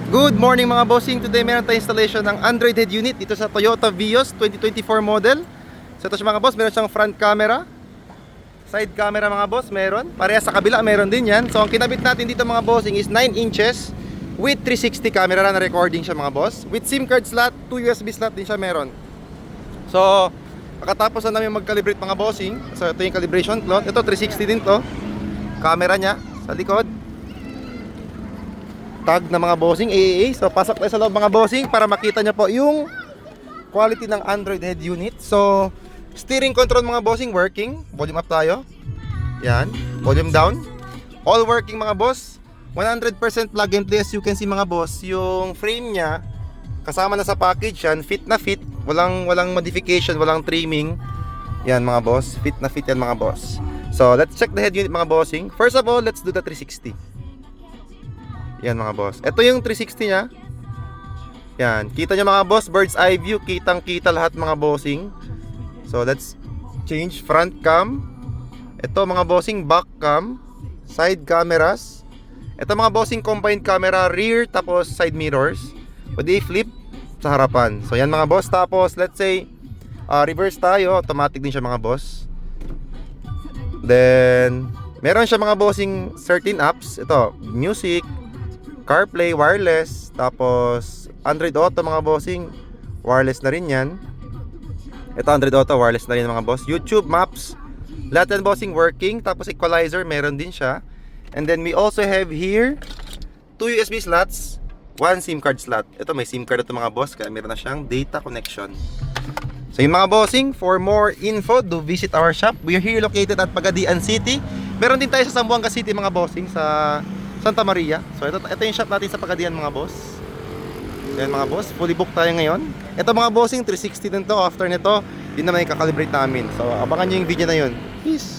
Good morning mga bossing. Today meron tayong installation ng Android head unit dito sa Toyota Vios 2024 model. So ito siya mga boss, meron siyang front camera, side camera mga boss, meron. Parehas sa kabila, meron din yan. So ang kinabit natin dito mga bossing is 9 inches with 360 camera na recording siya mga boss. With SIM card slot, 2 USB slot din siya meron. So pagkatapos na namin mag-calibrate mga bossing, so ito yung calibration cloth. Ito 360 din to. Camera niya sa likod. Tag na mga bossing AAA. So pasok tayo sa loob mga bossing para makita nyo po yung quality ng Android head unit. So steering control mga bossing working. Volume up tayo. Yan. Volume down. All working mga boss. 100% plug and play. As you can see mga boss, yung frame nya kasama na sa package yan. Fit na fit. Walang modification, walang trimming. Yan mga boss. Fit na fit yan mga boss. So let's check the head unit mga bossing. First of all, let's do the 360. Yan mga boss. Ito yung 360 nya. Yan. Kita nyo mga boss, bird's eye view. Kitang kita lahat mga bossing. So let's change front cam. Ito mga bossing, back cam. Side cameras. Ito mga bossing, combined camera, rear tapos side mirrors. Pwede i-flip sa harapan. So yan mga boss. Tapos let's say reverse tayo. Automatic din siya mga boss. Then meron siya mga bossing certain apps. Ito, music, CarPlay, wireless, tapos Android Auto mga bossing, wireless na rin yan. Ito Android Auto, wireless na rin mga boss. YouTube, Maps, lahat yan bossing working. Tapos equalizer, meron din siya. And then we also have here 2 USB slots, 1 SIM card slot. Ito may SIM card ito mga boss, kaya meron na siyang data connection. So yung mga bossing, for more info, do visit our shop. We are here located at Pagadian City. Meron din tayo sa Zamboanga City mga bossing, sa Santa Maria. So ito yung shop natin sa Pagadian mga boss. So yan mga boss, fully booked tayo ngayon. Ito mga bossing, 360 din to. After nito, din naman yung kakalibrate namin. So abangan nyo yung video na yun. Peace!